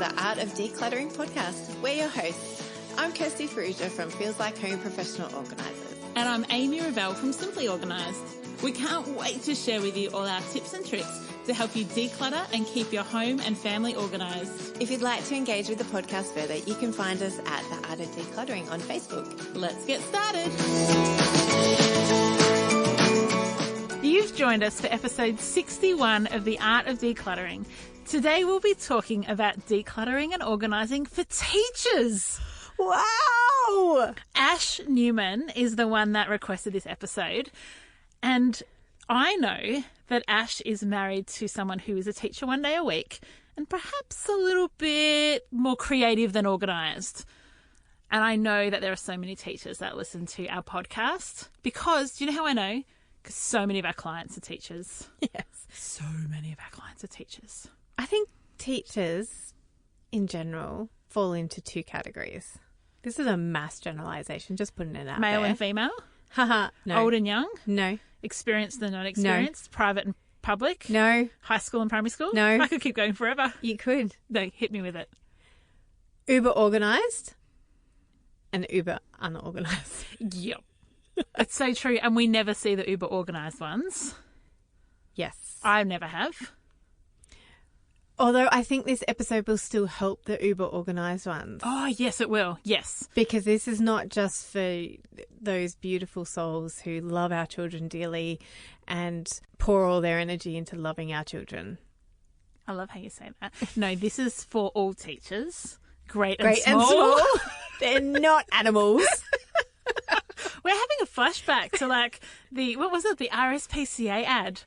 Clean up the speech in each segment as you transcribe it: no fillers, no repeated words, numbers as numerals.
the Art of Decluttering podcast. We're your hosts. I'm Kirsty Ferrugia from Feels Like Home Professional Organisers. And I'm Amy Revell from Simply Organised. We can't wait to share with you all our tips and tricks to help you declutter and keep your home and family organised. If you'd like to engage with the podcast further, you can find us at The Art of Decluttering on Facebook. Let's get started. You've joined us for episode 61 of The Art of Decluttering. Today we'll be talking about decluttering and organising for teachers. Wow! Ashleigh Newman is the one that requested this episode. And I know that Ash is married to someone who is a teacher one day a week and perhaps a little bit more creative than organised. And I know that there are so many teachers that listen to our podcast because, do you know how I know? Because so many of our clients are teachers. Yes. So many of our clients are teachers. I think teachers in general fall into two categories. This is a mass generalisation, just putting it out Male there. and female? Haha, no. Old and young? No. Experienced and non-experienced? No. Private and public? No. High school and primary school? No. I could keep going forever. You could. No, hit me with it. Uber organised and uber unorganised. Yep. It's so true. And we never see the uber organised ones. Yes. I never have. Although I think this episode will still help the uber organised ones. Oh, yes, it will. Yes. Because this is not just for those beautiful souls who love our children dearly and pour all their energy into loving our children. I love how you say that. No, this is for all teachers, great and small. They're not animals. We're having a flashback to the RSPCA ad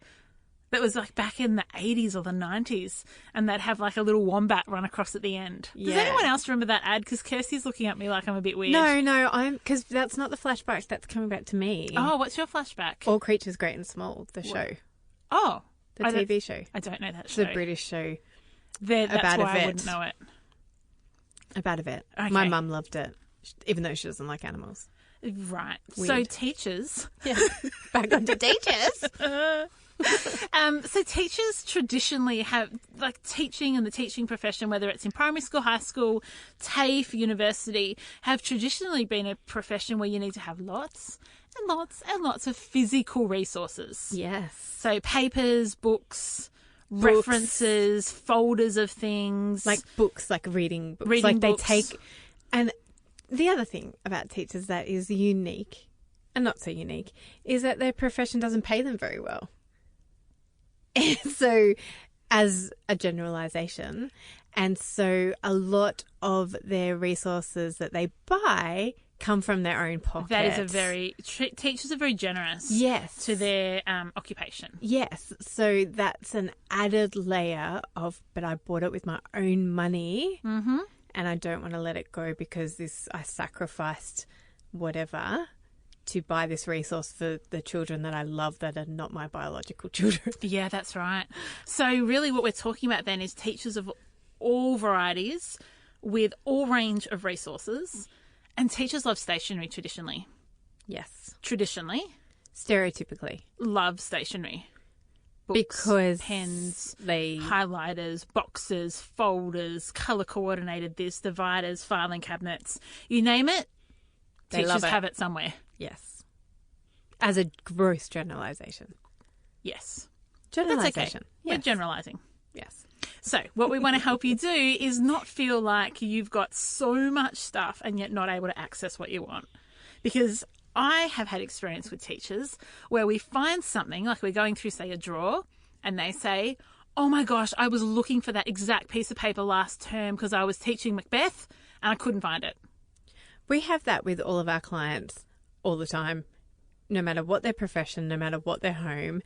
that was back in the 80s or the 90s, and they'd have a little wombat run across at the end. Yeah. Does anyone else remember that ad? Because Kirsty's looking at me like I'm a bit weird. No, because that's not the flashback that's coming back to me. Oh, what's your flashback? All Creatures Great and Small, the show. Oh. The TV show. I don't know that show. It's a British show. That's about why a vet. I wouldn't know it. About a vet. Okay. My mum loved it, even though she doesn't like animals. Right. Weird. So teachers. Yeah. Back onto teachers. So teachers traditionally have, teaching and the teaching profession, whether it's in primary school, high school, TAFE, university, have traditionally been a profession where you need to have lots and lots and lots of physical resources. Yes. So papers, books, references, folders of things. Like books, like reading books. Reading books. They take... And the other thing about teachers that is unique, and not so unique, is that their profession doesn't pay them very well. And so, as a generalisation, and so a lot of their resources that they buy come from their own pocket. That is teachers are very generous. Yes. To their occupation. Yes. So that's an added layer of, but I bought it with my own money. Mm-hmm. And I don't want to let it go because I sacrificed whatever to buy this resource for the children that I love that are not my biological children. Yeah, that's right. So really what we're talking about then is teachers of all varieties with all range of resources. And teachers love stationery traditionally. Yes. Traditionally. Stereotypically. Love stationery. Books, because pens, highlighters, boxes, folders, colour coordinated this, dividers, filing cabinets, you name it, teachers have it somewhere. Yes. As a gross generalisation. Yes. Generalisation. That's okay. Yes. We're generalising. Yes. So what we want to help you do is not feel like you've got so much stuff and yet not able to access what you want. Because I have had experience with teachers where we find something, like we're going through, say, a drawer, and they say, oh my gosh, I was looking for that exact piece of paper last term because I was teaching Macbeth and I couldn't find it. We have that with all of our clients all the time, no matter what their profession, no matter what their home,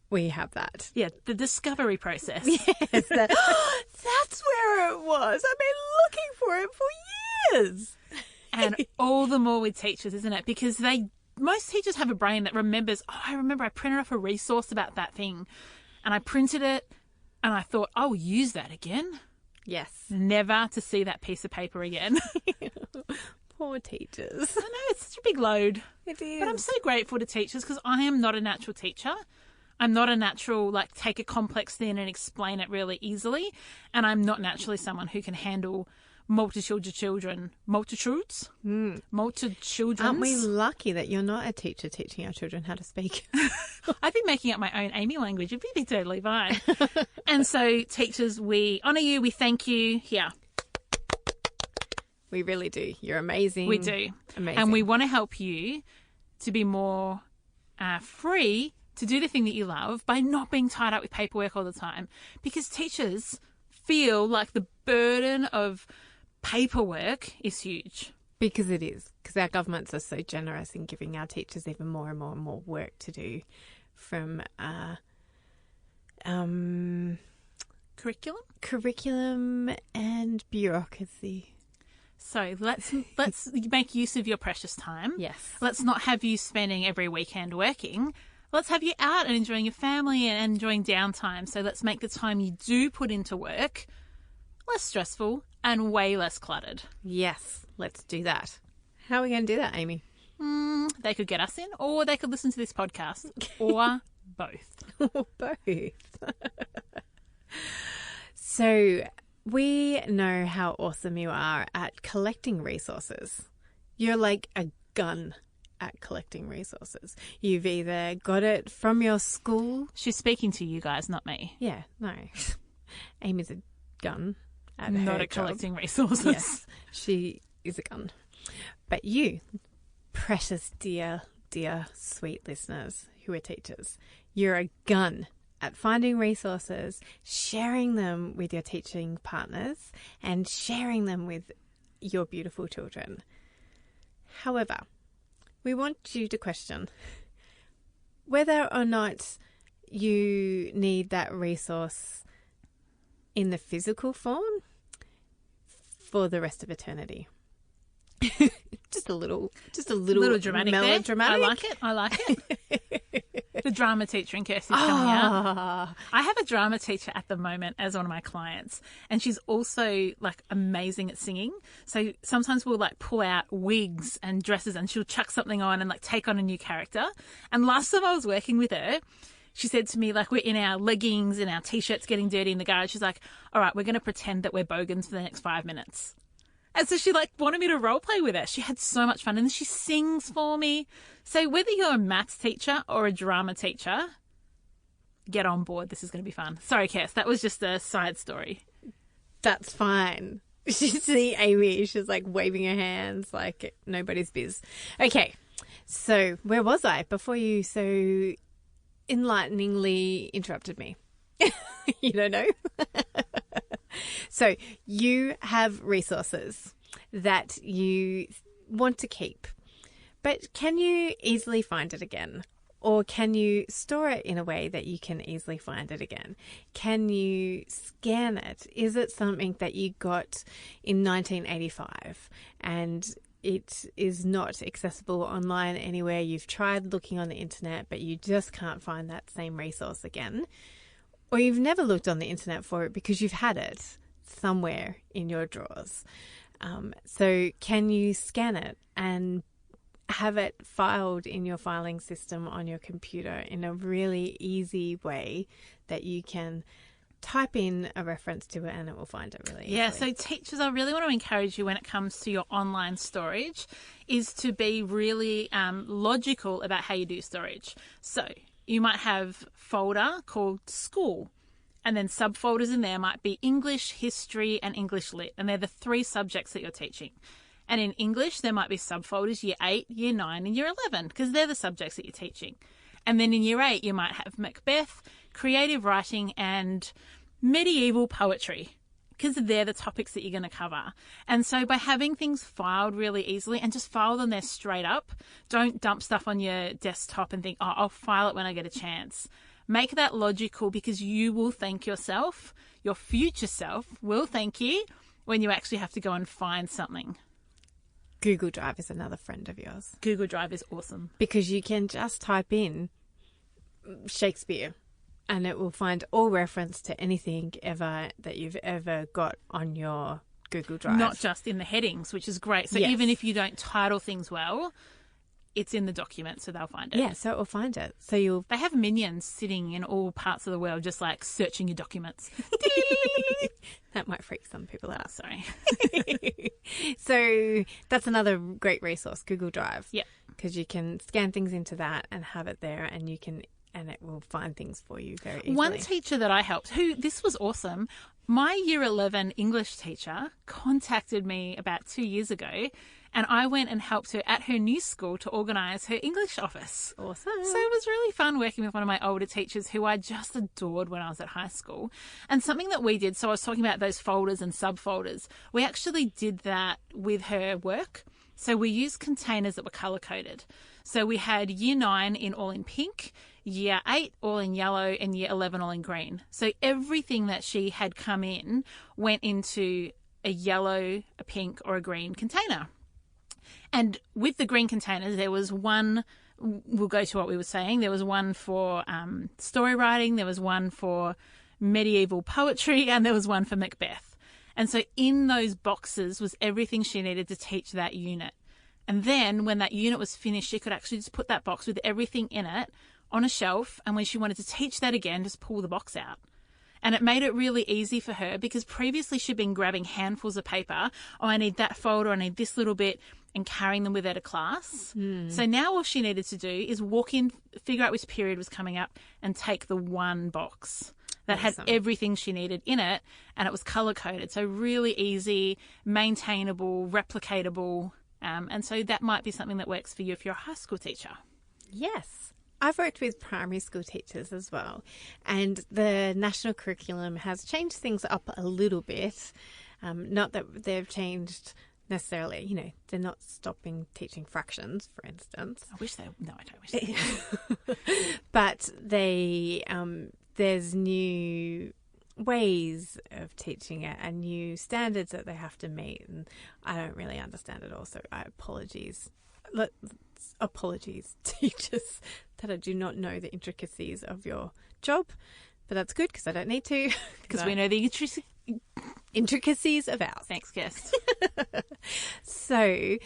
we have that. Yeah, the discovery process. Yes, that's where it was. I've been looking for it for years. And all the more with teachers, isn't it? Because most teachers have a brain that remembers, I remember I printed off a resource about that thing and I printed it and I thought, I'll use that again. Yes. Never to see that piece of paper again. Poor teachers. I know, it's such a big load. It is. But I'm so grateful to teachers because I am not a natural teacher. I'm not a natural, like, take a complex thing and explain it really easily. And I'm not naturally someone who can handle multitudes. Aren't we lucky that you're not a teacher teaching our children how to speak? I'd be making up my own Amy language. It'd be totally fine. And so, teachers, we honour you. We thank you. Here. We really do. You're amazing. We do. Amazing. And we want to help you to be more free to do the thing that you love by not being tied up with paperwork all the time. Because teachers feel like the burden of paperwork is huge. Because it is. Because our governments are so generous in giving our teachers even more and more and more work to do, from curriculum and bureaucracy. So let's make use of your precious time. Yes. Let's not have you spending every weekend working. Let's have you out and enjoying your family and enjoying downtime. So let's make the time you do put into work less stressful and way less cluttered. Yes, let's do that. How are we going to do that, Amy? They could get us in, or they could listen to this podcast, or both. Or both. So we know how awesome you are at collecting resources. You're like a gun at collecting resources. You've either got it from your school. She's speaking to you guys, not me. Yeah, no. Amy's a gun at not her at job. collecting resources. Yes, she is a gun. But you, precious, dear, sweet listeners who are teachers, you're a gun at finding resources, sharing them with your teaching partners, and sharing them with your beautiful children. However, we want you to question whether or not you need that resource in the physical form for the rest of eternity. just a little dramatic melodramatic. there. I like it. The drama teacher in Kirsty's coming out. I have a drama teacher at the moment as one of my clients, and she's also like amazing at singing. So sometimes we'll like pull out wigs and dresses and she'll chuck something on and like take on a new character. And last time I was working with her, she said to me, like, we're in our leggings and our T-shirts getting dirty in the garage. She's like, all right, we're going to pretend that we're bogans for the next 5 minutes. And so she like wanted me to role play with her. She had so much fun. And then she sings for me. So whether you're a maths teacher or a drama teacher, get on board. This is going to be fun. Sorry, Cass, that was just a side story. That's fine. You see Amy, she's like waving her hands like nobody's biz. Okay, so where was I before you so enlighteningly interrupted me? You don't know? So you have resources that you want to keep, but can you easily find it again? Or can you store it in a way that you can easily find it again? Can you scan it? Is it something that you got in 1985 and it is not accessible online anywhere? You've tried looking on the internet, but you just can't find that same resource again. Or you've never looked on the internet for it because you've had it somewhere in your drawers. So can you scan it and have it filed in your filing system on your computer in a really easy way that you can type in a reference to it and it will find it really easily? Yeah, so teachers, I really want to encourage you when it comes to your online storage is to be really logical about how you do storage. So you might have a folder called school, and then subfolders in there might be English, history, and English lit. And they're the 3 subjects that you're teaching. And in English, there might be subfolders year 8, year 9, and year 11, because they're the subjects that you're teaching. And then in year 8, you might have Macbeth, creative writing, and medieval poetry, because they're the topics that you're going to cover. And so by having things filed really easily and just file them there straight up, don't dump stuff on your desktop and think, oh, I'll file it when I get a chance. Make that logical, because you will thank yourself. Your future self will thank you when you actually have to go and find something. Google Drive is another friend of yours. Google Drive is awesome. Because you can just type in Shakespeare and it will find all reference to anything ever that you've ever got on your Google Drive. Not just in the headings, which is great. So yes. Even if you don't title things well, it's in the document, so they'll find it. Yeah, so it will find it. So They have minions sitting in all parts of the world just like searching your documents. That might freak some people out. Sorry. So that's another great resource, Google Drive. Yeah. Because you can scan things into that and have it there, and it will find things for you very easily. One teacher that I helped, this was awesome. My year 11 English teacher contacted me about 2 years ago, and I went and helped her at her new school to organise her English office. Awesome. So it was really fun working with one of my older teachers who I just adored when I was at high school. And something that we did, so I was talking about those folders and subfolders, we actually did that with her work. So we used containers that were colour-coded. So we had year 9 all in pink, year 8 all in yellow, and year 11 all in green. So everything that she had come in went into a yellow, a pink, or a green container. And with the green containers, there was one, we'll go to what we were saying, there was one for story writing, there was one for medieval poetry, and there was one for Macbeth. And so in those boxes was everything she needed to teach that unit. And then when that unit was finished, she could actually just put that box with everything in it on a shelf. And when she wanted to teach that again, just pull the box out. And it made it really easy for her because previously she'd been grabbing handfuls of paper. Oh, I need that folder, I need this little bit, and carrying them with her to class. So now all she needed to do is walk in, figure out which period was coming up, and take the one box that had everything she needed in it, and it was colour-coded. So really easy, maintainable, replicatable. And so that might be something that works for you if you're a high school teacher. Yes. I've worked with primary school teachers as well, and the national curriculum has changed things up a little bit. Not that they've changed necessarily, they're not stopping teaching fractions, for instance. I don't wish they But there's new ways of teaching it and new standards that they have to meet, and I don't really understand it all, so apologies teachers that I do not know the intricacies of your job, but that's good because I don't need to, because we know the intricacies of ours. Thanks, guest. So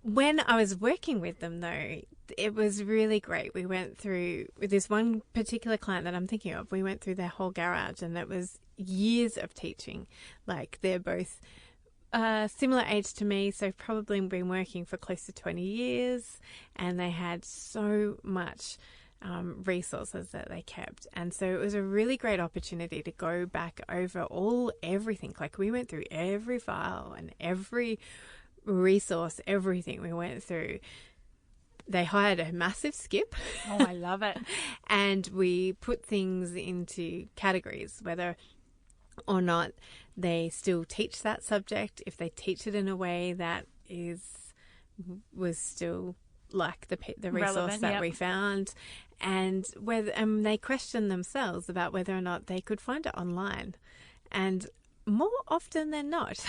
when I was working with them, though, it was really great. We went through, with this one particular client that I'm thinking of, we went through their whole garage, and it was years of teaching. Like, they're both similar age to me, so probably been working for close to 20 years, and they had so much resources that they kept. And so it was a really great opportunity to go back over everything. Like, we went through every file and every resource, everything we went through. They hired a massive skip. Oh, I love it. And we put things into categories, whether or not they still teach that subject, if they teach it in a way that was still like the resource relevant, that we found, and whether they question themselves about whether or not they could find it online. And more often than not,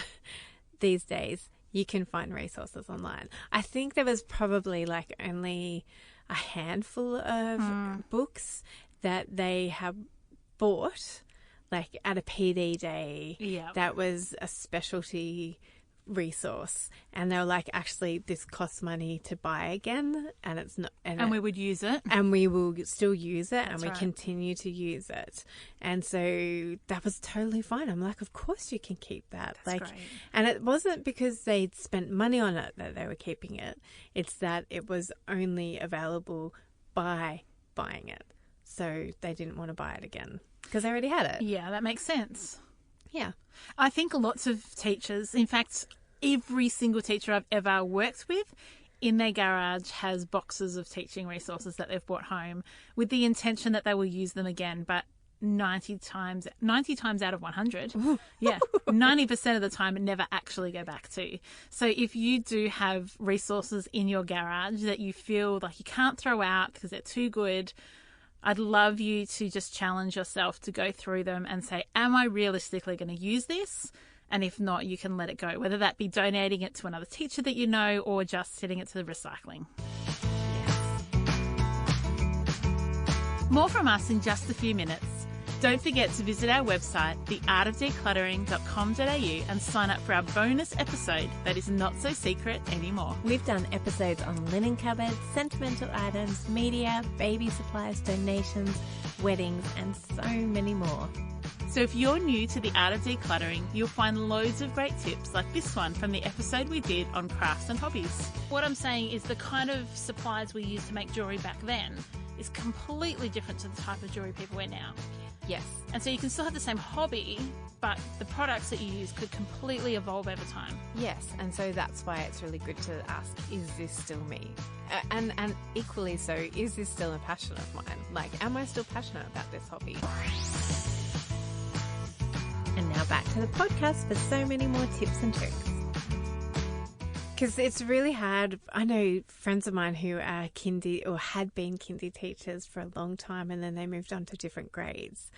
these days, you can find resources online. I think there was probably like only a handful of books that they have bought, like at a PD day, that was a specialty resource, and they were like, actually, this costs money to buy again, and it's not, and we would use it, and we will still use it. That's and we right. continue to use it, and so that was totally fine. I'm like, of course you can keep that. That's like, great. And it wasn't because they'd spent money on it that they were keeping it. It's that it was only available by buying it, so they didn't want to buy it again because they already had it. Yeah, that makes sense. Yeah. I think lots of teachers, in fact, every single teacher I've ever worked with in their garage has boxes of teaching resources that they've brought home with the intention that they will use them again, but 90 times out of 100, 90% of the time never actually go back to. So if you do have resources in your garage that you feel like you can't throw out because they're too good, I'd love you to just challenge yourself to go through them and say, am I realistically going to use this? And if not, you can let it go, whether that be donating it to another teacher that you know or just sending it to the recycling. More from us in just a few minutes. Don't forget to visit our website, theartofdecluttering.com.au, and sign up for our bonus episode that is not so secret anymore. We've done episodes on linen cupboards, sentimental items, media, baby supplies, donations, weddings, and so many more. So if you're new to the art of decluttering, you'll find loads of great tips like this one from the episode we did on crafts and hobbies. What I'm saying is the kind of supplies we used to make jewellery back then is completely different to the type of jewellery people wear now. Yes. And so you can still have the same hobby, but the products that you use could completely evolve over time. Yes, and so that's why it's really good to ask, is this still me? And equally so, is this still a passion of mine? Like, am I still passionate about this hobby? And now back to the podcast for so many more tips and tricks. Because it's really hard. I know friends of mine who are kindy or had been kindy teachers for a long time, and then they moved on to different grades,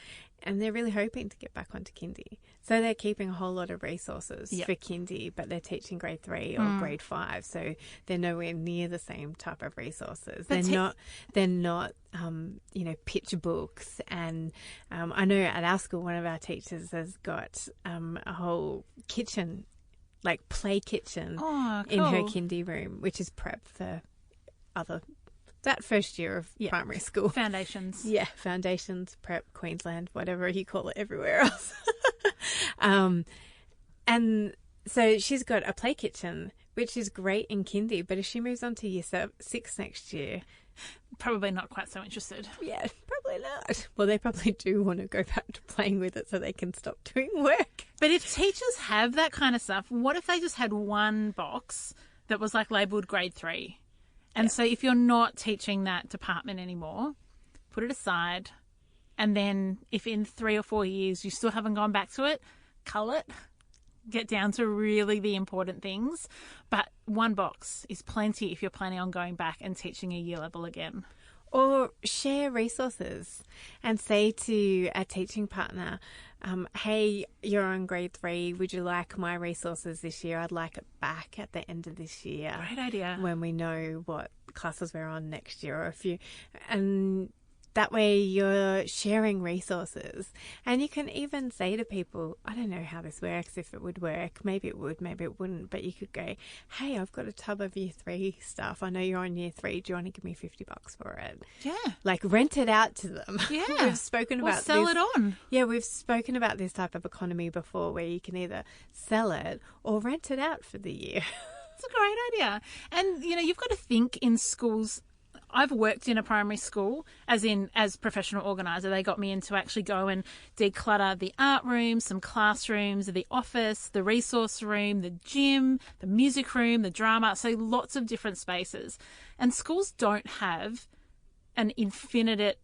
and they're really hoping to get back onto kindy. So they're keeping a whole lot of resources for kindy, but they're teaching grade 3 or grade 5, so they're nowhere near the same type of resources. They're not picture books. And I know at our school, one of our teachers has got a whole kitchen, like play kitchen in her kindy room, which is prep for that first year of primary school. Foundations. Yeah, foundations, prep, Queensland, whatever you call it everywhere else. And so she's got a play kitchen, which is great in kindy, but if she moves on to year 6 next year... Probably not quite so interested. Yeah, probably not. Well, they probably do want to go back to playing with it so they can stop doing work. But if teachers have that kind of stuff, what if they just had one box that was like labelled grade 3? And so if you're not teaching that department anymore, put it aside. And then if in 3 or 4 years you still haven't gone back to it, cull it. Get down to really the important things. But one box is plenty if you're planning on going back and teaching a year level again. Or share resources and say to a teaching partner, hey, you're on grade 3. Would you like my resources this year? I'd like it back at the end of this year. Great idea. When we know what classes we're on next year, or and that way you're sharing resources. And you can even say to people, I don't know how this works, if it would work. Maybe it would, maybe it wouldn't. But you could go, hey, I've got a tub of year 3 stuff. I know you're on year 3. Do you want to give me $50 for it? Yeah. Like rent it out to them. Yeah. We've spoken about sell it on. Yeah, we've spoken about this type of economy before, where you can either sell it or rent it out for the year. It's a great idea. And, you've got to think in schools. I've worked in a primary school as professional organiser. They got me in to actually go and declutter the art room, some classrooms, the office, the resource room, the gym, the music room, the drama. So lots of different spaces. And schools don't have an infinite...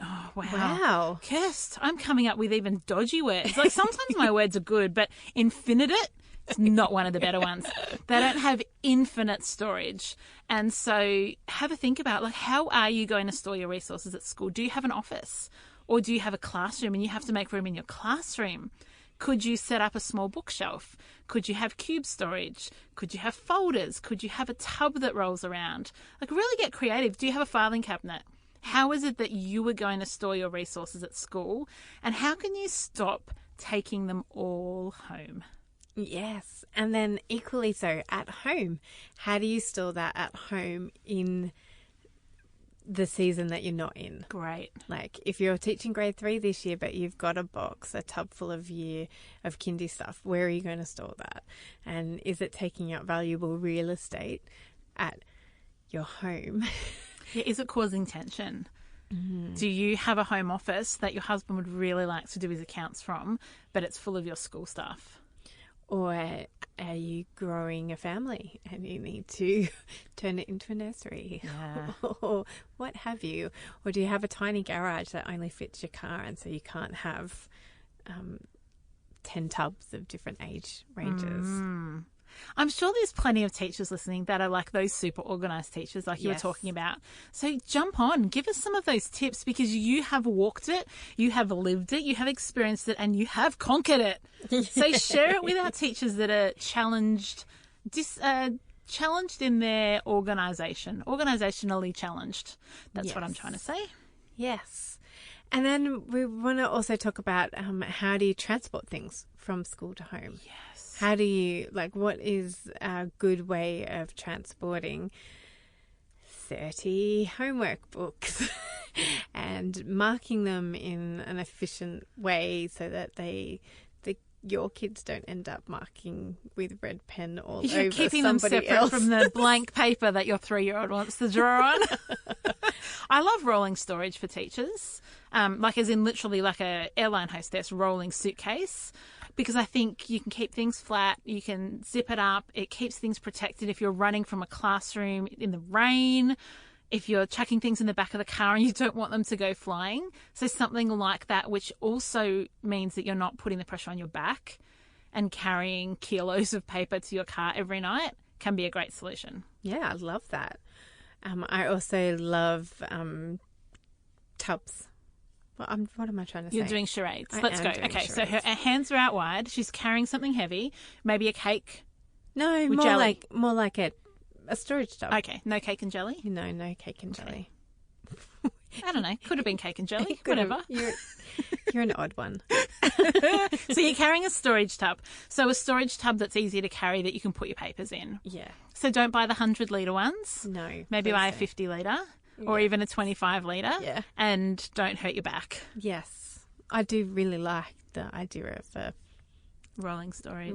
Oh, wow. Kirst, I'm coming up with even dodgy words. Like sometimes my words are good, but infinite... It's not one of the better ones. They don't have infinite storage. And so have a think about, like, how are you going to store your resources at school? Do you have an office? Or do you have a classroom and you have to make room in your classroom? Could you set up a small bookshelf? Could you have cube storage? Could you have folders? Could you have a tub that rolls around? Like, really get creative. Do you have a filing cabinet? How is it that you are going to store your resources at school? And how can you stop taking them all home? Yes. And then equally so at home. How do you store that at home in the season that you're not in? Great. Like if you're teaching grade 3 this year, but you've got a tub full of kindy stuff, where are you going to store that? And is it taking up valuable real estate at your home? Yeah, is it causing tension? Do you have a home office that your husband would really like to do his accounts from, but it's full of your school stuff? Or are you growing a family and you need to turn it into a nursery? Yeah. Or what have you? Or do you have a tiny garage that only fits your car, and so you can't have 10 tubs of different age ranges? I'm sure there's plenty of teachers listening that are like those super organised teachers like you were talking about. So jump on, give us some of those tips, because you have walked it, you have lived it, you have experienced it, and you have conquered it. So share it with our teachers that are challenged in their organisation, organisationally challenged. That's what I'm trying to say. Yes. And then we want to also talk about how do you transport things from school to home? Yes. How do you, what is a good way of transporting 30 homework books and marking them in an efficient way so that your kids don't end up marking with red pen all You're over keeping them somebody separate else. from the blank paper that your 3-year-old wants to draw on. I love rolling storage for teachers, as in literally like a airline hostess rolling suitcase, because I think you can keep things flat, you can zip it up, it keeps things protected if you're running from a classroom in the rain, if you're chucking things in the back of the car and you don't want them to go flying. So something like that, which also means that you're not putting the pressure on your back and carrying kilos of paper to your car every night, can be a great solution. Yeah, I love that. I also love tubs. What am I trying to say? You're doing charades. Let's go. Okay, charades. So her hands are out wide. She's carrying something heavy, maybe a cake. No, with more jelly. like a storage tub. Okay, no cake and jelly? No cake and jelly. I don't know. Could have been cake and jelly. Could Whatever. have. You're an odd one. So you're carrying a storage tub. So a storage tub that's easy to carry that you can put your papers in. Yeah. So don't buy the 100-litre ones. No. Maybe buy a 50-litre or even a 25-litre. Yeah. And don't hurt your back. Yes. I do really like the idea of the Rolling storage.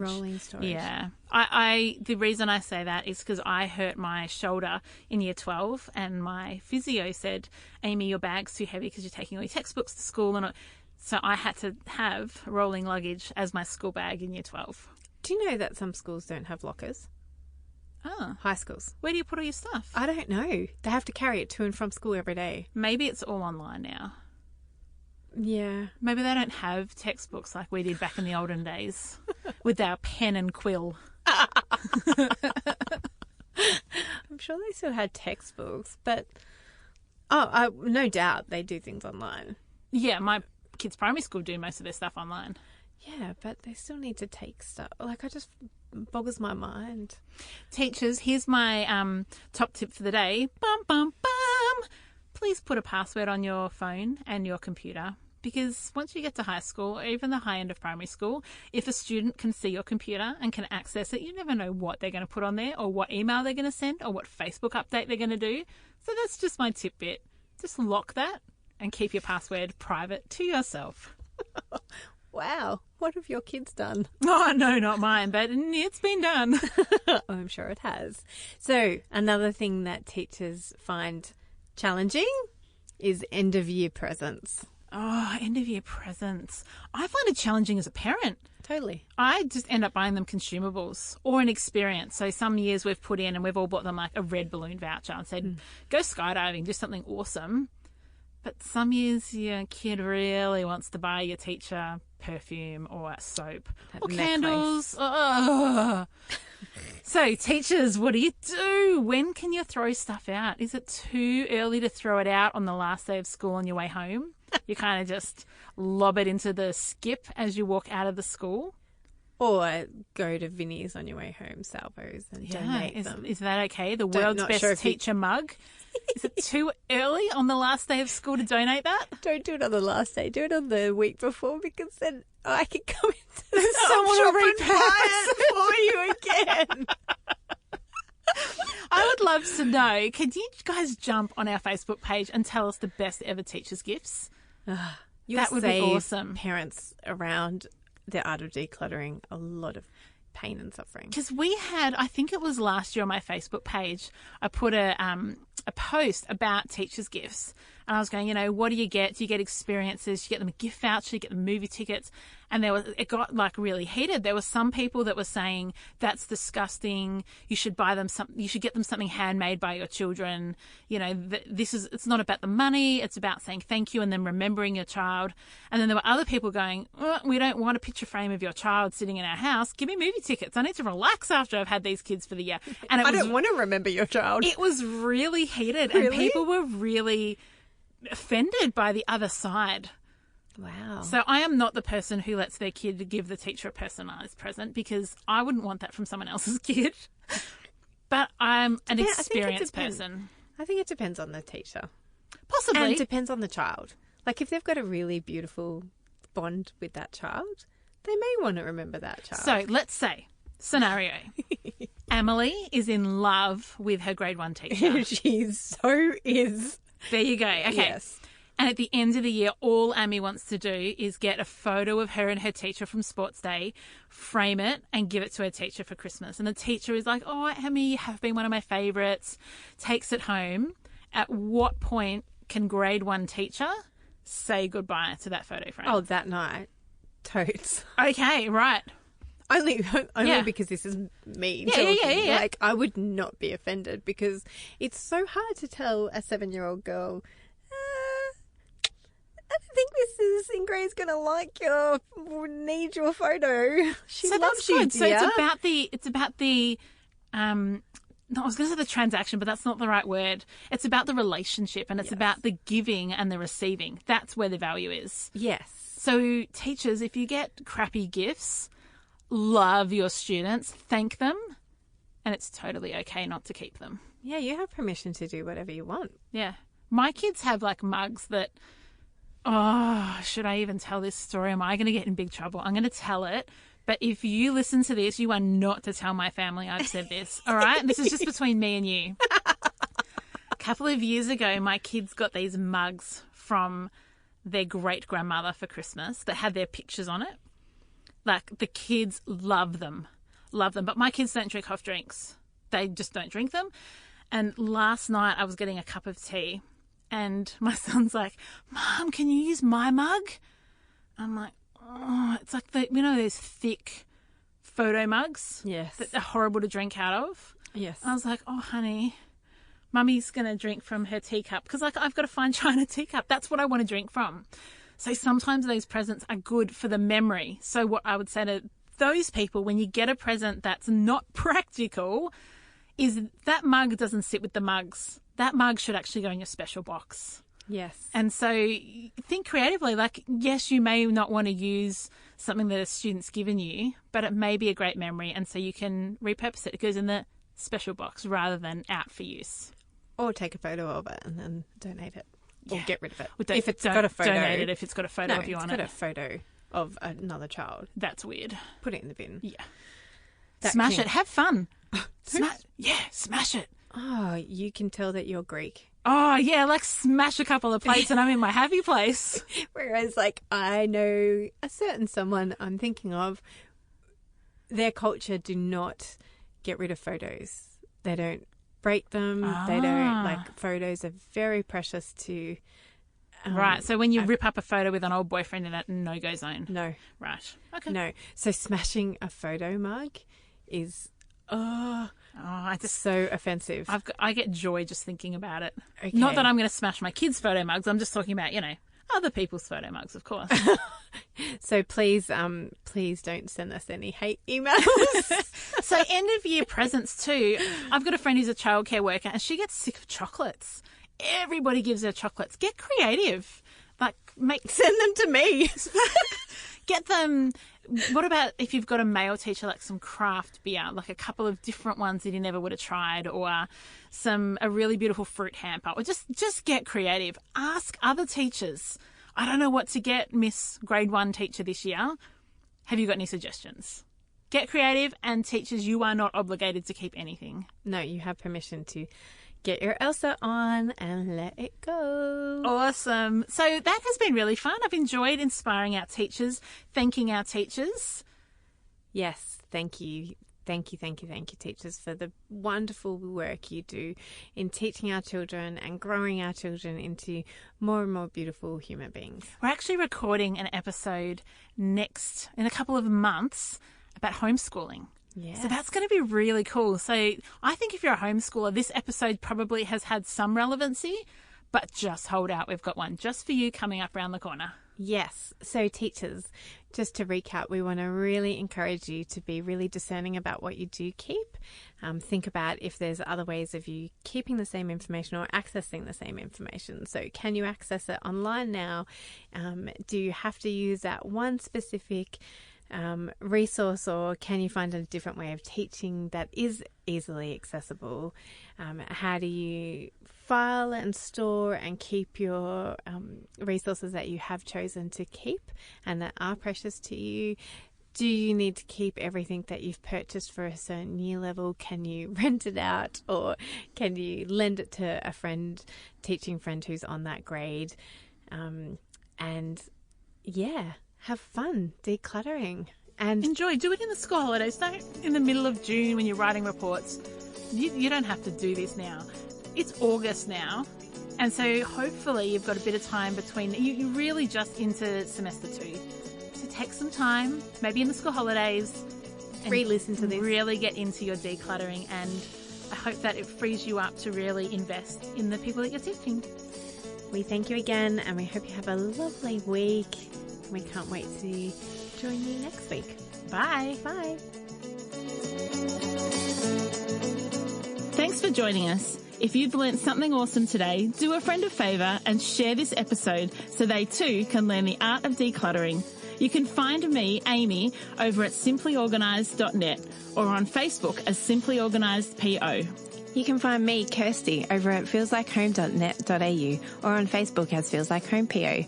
Yeah. The reason I say that is because I hurt my shoulder in year 12 and my physio said, Amy, your bag's too heavy because you're taking all your textbooks to school. And so I had to have rolling luggage as my school bag in year 12. Do you know that some schools don't have lockers? Oh. High schools. Where do you put all your stuff? I don't know. They have to carry it to and from school every day. Maybe it's all online now. Yeah. Maybe they don't have textbooks like we did back in the olden days with our pen and quill. I'm sure they still had textbooks, but no doubt they do things online. Yeah, my kids' primary school do most of their stuff online. Yeah, but they still need to take stuff. I just boggles my mind. Teachers, here's my top tip for the day. Bum, bum, bum. Please put a password on your phone and your computer, because once you get to high school, or even the high end of primary school, if a student can see your computer and can access it, you never know what they're going to put on there or what email they're going to send or what Facebook update they're going to do. So that's just my tidbit. Just lock that and keep your password private to yourself. Wow. What have your kids done? Oh, no, not mine, but it's been done. I'm sure it has. So another thing that teachers find challenging is end-of-year presents. Oh, end-of-year presents. I find it challenging as a parent. Totally. I just end up buying them consumables or an experience. So some years we've put in and we've all bought them like a red balloon voucher and said, go skydiving, do something awesome. But some years your kid really wants to buy your teacher perfume or soap or candles. Ugh. So teachers, what do you do? When can you throw stuff out? Is it too early to throw it out on the last day of school on your way home? You kind of just lob it into the skip as you walk out of the school? Or go to Vinnie's on your way home, Salvos, and donate them. Is that okay? The world's best teacher mug? Is it too early on the last day of school to donate that? Don't do it on the last day. Do it on the week before, because then I can come into the Someone will repurpose it for you again. I would love to know, could you guys jump on our Facebook page and tell us the best ever teachers' gifts? That would be awesome. Parents around the art of decluttering a lot of pain and suffering. Because we had, I think it was last year on my Facebook page, I put a post about teachers' gifts. And I was going, what do you get? Do you get experiences? You get them a gift voucher, you get them movie tickets. And it got really heated. There were some people that were saying, that's disgusting. You should buy them you should get them something handmade by your children. It's not about the money. It's about saying thank you and then remembering your child. And then there were other people going, we don't want a picture frame of your child sitting in our house. Give me movie tickets. I need to relax after I've had these kids for the year. And I don't want to remember your child. It was really heated. Really? And people were really offended by the other side. Wow. So I am not the person who lets their kid give the teacher a personalised present, because I wouldn't want that from someone else's kid. But I'm an experienced person. I think it depends on the teacher. Possibly. And it depends on the child. Like if they've got a really beautiful bond with that child, they may want to remember that child. So let's say, scenario, Emily is in love with her grade 1 teacher. She so is. There you go. Okay. Yes. And at the end of the year, all Amy wants to do is get a photo of her and her teacher from sports day, frame it, and give it to her teacher for Christmas. And the teacher is like, oh, Amy, you have been one of my favourites, takes it home. At what point can grade 1 teacher say goodbye to that photo frame? Oh, that night. Totes. Okay, right. Only Yeah. because this is me Yeah, talking. yeah. Like, I would not be offended because it's so hard to tell a 7-year-old girl, I don't think Mrs. Ingrid's going to need your photo. She So loves that's you, good. dear. So it's about the no, I was going to say the transaction, but that's not the right word. It's about the relationship, and it's about the giving and the receiving. That's where the value is. Yes. So teachers, if you get crappy gifts, love your students, thank them, and it's totally okay not to keep them. Yeah, you have permission to do whatever you want. Yeah. My kids have like mugs that, should I even tell this story? Am I going to get in big trouble? I'm going to tell it. But if you listen to this, you are not to tell my family I've said this. All right? This is just between me and you. A couple of years ago, my kids got these mugs from their great-grandmother for Christmas that had their pictures on it. Like, the kids love them. Love them. But my kids don't drink hot drinks. They just don't drink them. And last night, I was getting a cup of tea, and my son's like, Mom, can you use my mug? I'm like, oh, it's like those thick photo mugs Yes. that are horrible to drink out of. Yes. I was like, oh, honey, Mummy's going to drink from her teacup because I've got a fine china teacup. That's what I want to drink from. So sometimes those presents are good for the memory. So what I would say to those people, when you get a present that's not practical, is that mug doesn't sit with the mugs. That mug should actually go in your special box. Yes. And so think creatively. Like, yes, you may not want to use something that a student's given you, but it may be a great memory. And so you can repurpose it. It goes in the special box rather than out for use. Or take a photo of it and then donate it. Or get rid of it. Well, If it's got a photo. Donate it if it's got a photo of you on it. it's got a photo of another child. That's weird. Put it in the bin. Yeah. That Smash can- it. Have fun. Smash it. Oh, you can tell that you're Greek. Oh, yeah, like smash a couple of plates and I'm in my happy place. Whereas, like, I know a certain someone I'm thinking of, their culture do not get rid of photos. They don't break them. They don't, like, photos are very precious to... Right, so when you rip up a photo with an old boyfriend in that no-go zone. No. Right, okay. No. So smashing a photo mug is... so offensive. I get joy just thinking about it. Okay. Not that I'm going to smash my kids' photo mugs. I'm just talking about, other people's photo mugs, of course. So please don't send us any hate emails. So end of year presents too. I've got a friend who's a childcare worker and she gets sick of chocolates. Everybody gives her chocolates. Get creative. Like Send them to me. Get them. What about if you've got a male teacher, like some craft beer, like a couple of different ones that he never would have tried, or a really beautiful fruit hamper, or just get creative. Ask other teachers. I don't know what to get Miss Grade 1 teacher this year. Have you got any suggestions? Get creative, and teachers, you are not obligated to keep anything. No, you have permission to get your Elsa on and let it go. Awesome. So that has been really fun. I've enjoyed inspiring our teachers, thanking our teachers. Yes, thank you. Thank you, teachers, for the wonderful work you do in teaching our children and growing our children into more and more beautiful human beings. We're actually recording an episode in a couple of months about homeschooling. Yeah. So that's going to be really cool. So I think if you're a homeschooler, this episode probably has had some relevancy, but just hold out. We've got one just for you coming up around the corner. Yes. So teachers, just to recap, we want to really encourage you to be really discerning about what you do keep. Think about if there's other ways of you keeping the same information or accessing the same information. So can you access it online now? Do you have to use that one specific resource, or can you find a different way of teaching that is easily accessible? How do you file and store and keep your resources that you have chosen to keep and that are precious to you? Do you need to keep everything that you've purchased for a certain year level? Can you rent it out, or can you lend it to a friend, teaching friend who's on that grade? And yeah, have fun decluttering and enjoy. Do it in the school holidays. Don't in the middle of June when you're writing reports. You don't have to do this now. It's August now. And so hopefully you've got a bit of time between. You're really just into semester 2. So take some time, maybe in the school holidays, and re-listen to this. Really get into your decluttering, and I hope that it frees you up to really invest in the people that you're teaching. We thank you again, and we hope you have a lovely week. We can't wait to join you next week. Bye. Bye. Thanks for joining us. If you've learnt something awesome today, do a friend a favour and share this episode so they too can learn the art of decluttering. You can find me, Amy, over at simplyorganised.net or on Facebook as Simply Organised PO. You can find me, Kirsty, over at feelslikehome.net.au or on Facebook as Feels Like Home PO.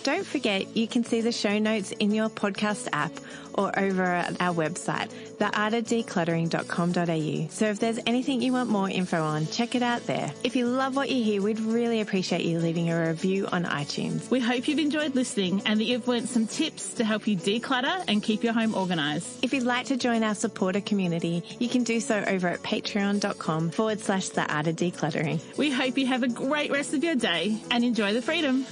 Don't forget, you can see the show notes in your podcast app or over at our website, theartofdecluttering.com.au. So if there's anything you want more info on, check it out there. If you love what you hear, we'd really appreciate you leaving a review on iTunes. We hope you've enjoyed listening and that you've learnt some tips to help you declutter and keep your home organised. If you'd like to join our supporter community, you can do so over at patreon.com/theartofdecluttering. We hope you have a great rest of your day and enjoy the freedom.